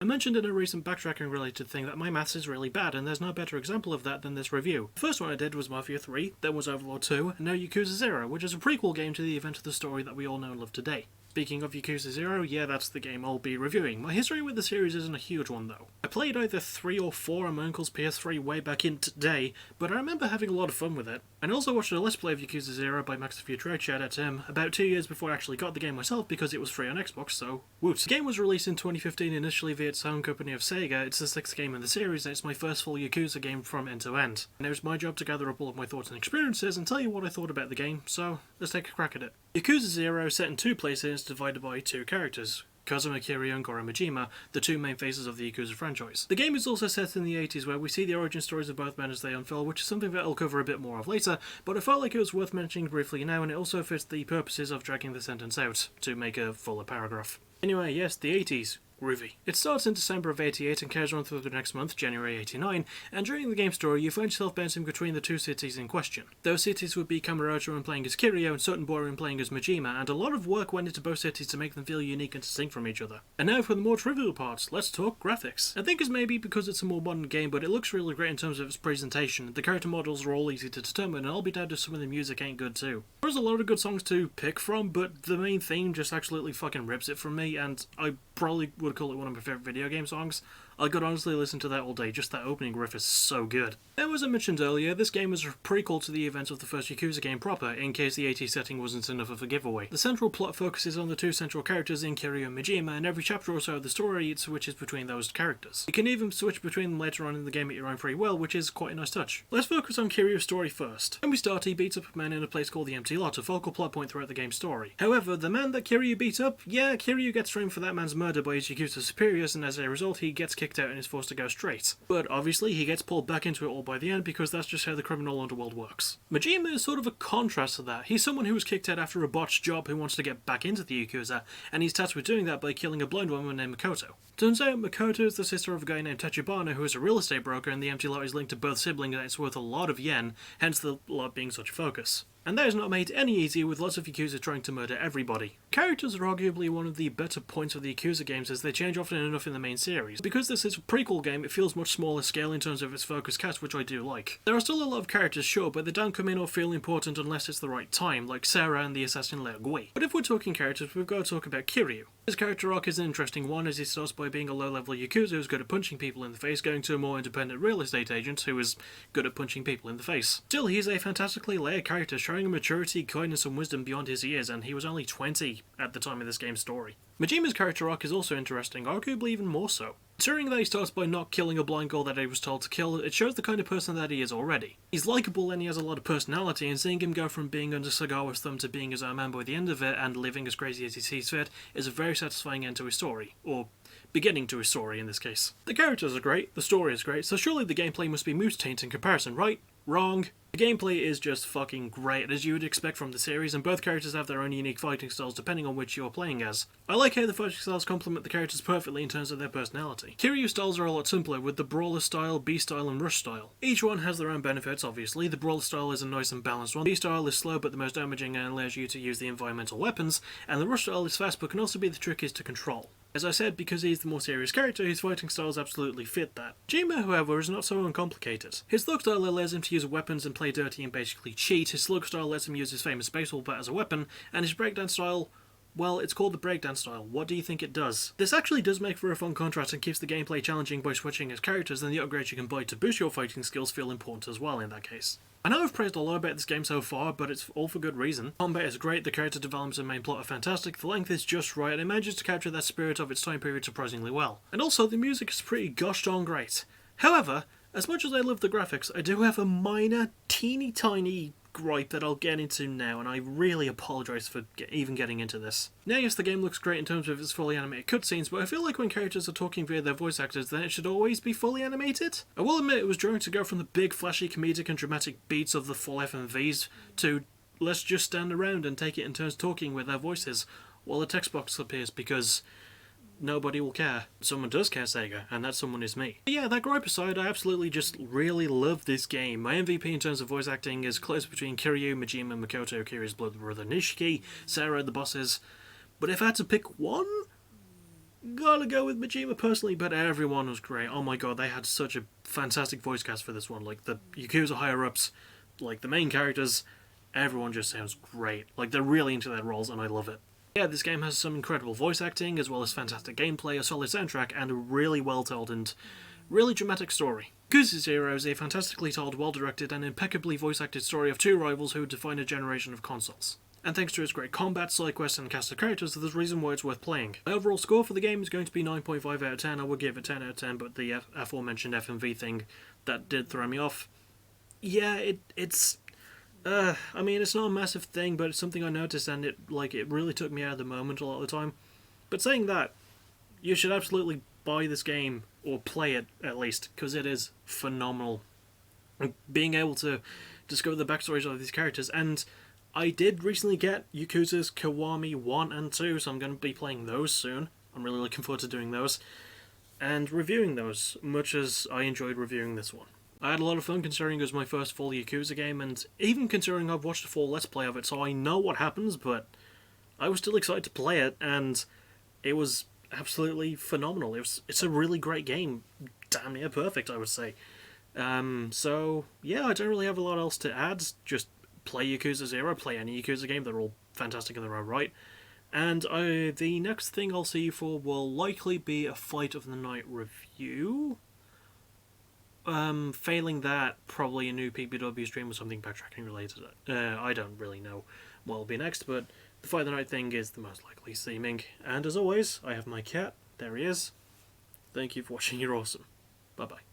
mentioned in a recent backtracking related thing that my maths is really bad, and there's no better example of that than this review. The first one I did was Mafia 3, then was Overlord 2, and now Yakuza 0, which is a prequel game to the event of the story that we all know and love today. Speaking of Yakuza 0, yeah, that's the game I'll be reviewing. My history with the series isn't a huge one though. I played either 3 or 4 on my uncle's PS3 way back in today, but I remember having a lot of fun with it. And also watched a Let's Play of Yakuza 0 by Max the Future, shout out to him, about 2 years before I actually got the game myself because it was free on Xbox, so woot. The game was released in 2015 initially via its home company of Sega. It's the 6th game in the series and it's my first full Yakuza game from end to end. And it was my job to gather up all of my thoughts and experiences and tell you what I thought about the game, so let's take a crack at it. Yakuza 0 set in 2 places divided by 2 characters. Kazuma Kiryu and Goro Majima, the 2 main faces of the Yakuza franchise. The game is also set in the 80s where we see the origin stories of both men as they unfold, which is something that I'll cover a bit more of later, but I felt like it was worth mentioning briefly now, and it also fits the purposes of dragging the sentence out to make a fuller paragraph. Anyway, yes, the 80s. Groovy. It starts in December of 88 and carries on through the next month, January 89, and during the game story you find yourself bouncing between the 2 cities in question. Those cities would be Kamurocho playing as Kiryu and Sotenbori playing as Majima, and a lot of work went into both cities to make them feel unique and distinct from each other. And now for the more trivial parts, let's talk graphics. I think it's maybe because it's a more modern game, but it looks really great in terms of its presentation. The character models are all easy to determine, and I'll be down if some of the music ain't good too. There's a lot of good songs to pick from, but the main theme just absolutely fucking rips it from me, and I probably would call it one of my favourite video game songs. I could honestly listen to that all day, just that opening riff is so good. Now, as I mentioned earlier, this game is a prequel to the events of the first Yakuza game proper, in case the 80s setting wasn't enough of a giveaway. The central plot focuses on the 2 central characters in Kiryu and Majima, and every chapter or so of the story it switches between those characters. You can even switch between them later on in the game at your own free will, which is quite a nice touch. Let's focus on Kiryu's story first. When we start, he beats up a man in a place called the Empty Lot, a focal plot point throughout the game's story. However, the man that Kiryu beat up, yeah, Kiryu gets framed for that man's murder by his Yakuza superiors, and as a result he gets kicked out and is forced to go straight. But obviously he gets pulled back into it all by the end because that's just how the criminal underworld works. Majima is sort of a contrast to that. He's someone who was kicked out after a botched job who wants to get back into the Yakuza, and he's tasked with doing that by killing a blind woman named Makoto. Turns out Makoto is the sister of a guy named Tachibana who is a real estate broker, and the Empty Lot is linked to both siblings and it's worth a lot of yen, hence the lot being such a focus. And that is not made any easier with lots of Yakuza trying to murder everybody. Characters are arguably one of the better points of the Yakuza games as they change often enough in the main series. Because this is a prequel game, it feels much smaller scale in terms of its focus cast, which I do like. There are still a lot of characters, sure, but they don't come in or feel important unless it's the right time, like Sarah and the assassin Leo Gui. But if we're talking characters, we've got to talk about Kiryu. His character arc is an interesting one as he starts by being a low-level Yakuza who's good at punching people in the face, going to a more independent real estate agent who is good at punching people in the face. Still, he's a fantastically layered character, showing a maturity, kindness and wisdom beyond his years, and he was only 20 at the time of this game's story. Majima's character arc is also interesting, arguably even more so. Considering that he starts by not killing a blind girl that he was told to kill, it shows the kind of person that he is already. He's likeable and he has a lot of personality, and seeing him go from being under Sagawa's thumb to being his own man by the end of it and living as crazy as he sees fit is a very satisfying end to his story, or beginning to his story in this case. The characters are great, the story is great, so surely the gameplay must be moot-taint in comparison, right? Wrong. The gameplay is just fucking great, as you would expect from the series, and both characters have their own unique fighting styles depending on which you're playing as. I like how the fighting styles complement the characters perfectly in terms of their personality. Kiryu's styles are a lot simpler, with the Brawler style, B style and Rush style. Each one has their own benefits, obviously. The Brawler style is a nice and balanced one, B style is slow but the most damaging and allows you to use the environmental weapons, and the Rush style is fast but can also be the trickiest to control. As I said, because he's the more serious character, his fighting styles absolutely fit that. Majima, however, is not so uncomplicated. His slug style allows him to use weapons and play dirty and basically cheat, his slug style lets him use his famous baseball bat as a weapon, and his breakdown style, well, it's called the breakdown style. What do you think it does? This actually does make for a fun contrast and keeps the gameplay challenging by switching his characters, and the upgrades you can buy to boost your fighting skills feel important as well in that case. I know I've praised a lot about this game so far, but it's all for good reason. Combat is great, the character development and main plot are fantastic, the length is just right, and it manages to capture that spirit of its time period surprisingly well. And also, the music is pretty gosh darn great. However, as much as I love the graphics, I do have a minor, teeny tiny gripe that I'll get into now, and I really apologise for even getting into this. Now yes, the game looks great in terms of its fully animated cutscenes, but I feel like when characters are talking via their voice actors, then it should always be fully animated. I will admit it was jarring to go from the big flashy comedic and dramatic beats of the full FMVs to let's just stand around and take it in turns talking with their voices while a text box appears, because nobody will care. Someone does care, Sega, and that someone is me. But yeah, that gripe aside, I absolutely just really love this game. My MVP in terms of voice acting is close between Kiryu, Majima, Makoto, Kiryu's blood brother Nishiki, Sarah, the bosses. But if I had to pick one, gotta go with Majima personally, but everyone was great. Oh my god, they had such a fantastic voice cast for this one. Like, the Yakuza higher-ups, like, the main characters, everyone just sounds great. Like, they're really into their roles, and I love it. Yeah, this game has some incredible voice acting, as well as fantastic gameplay, a solid soundtrack, and a really well-told and really dramatic story. Yakuza 0 is a fantastically told, well-directed, and impeccably voice-acted story of two rivals who define a generation of consoles. And thanks to its great combat, side quests, and cast of characters, there's a reason why it's worth playing. My overall score for the game is going to be 9.5 out of 10. I would give it 10 out of 10, but the aforementioned FMV thing, that did throw me off. Yeah, it's... I mean, it's not a massive thing, but it's something I noticed, and it really took me out of the moment a lot of the time. But saying that, you should absolutely buy this game, or play it at least, because it is phenomenal. And being able to discover the backstories of these characters, and I did recently get Yakuza's Kiwami 1 and 2, so I'm going to be playing those soon. I'm really looking forward to doing those, and reviewing those, much as I enjoyed reviewing this one. I had a lot of fun considering it was my first full Yakuza game, and even considering I've watched a full Let's Play of it, so I know what happens, but I was still excited to play it, and it was absolutely phenomenal. It's a really great game. Damn near perfect, I would say. So, yeah, I don't really have a lot else to add. Just play Yakuza 0, play any Yakuza game, they're all fantastic in their own right. And the next thing I'll see you for will likely be a Fight of the Night review. Failing that, probably a new PBW stream or something backtracking related. I don't really know what will be next, but the Fight of the Night thing is the most likely seeming. And as always, I have my cat. There he is. Thank you for watching. You're awesome. Bye-bye.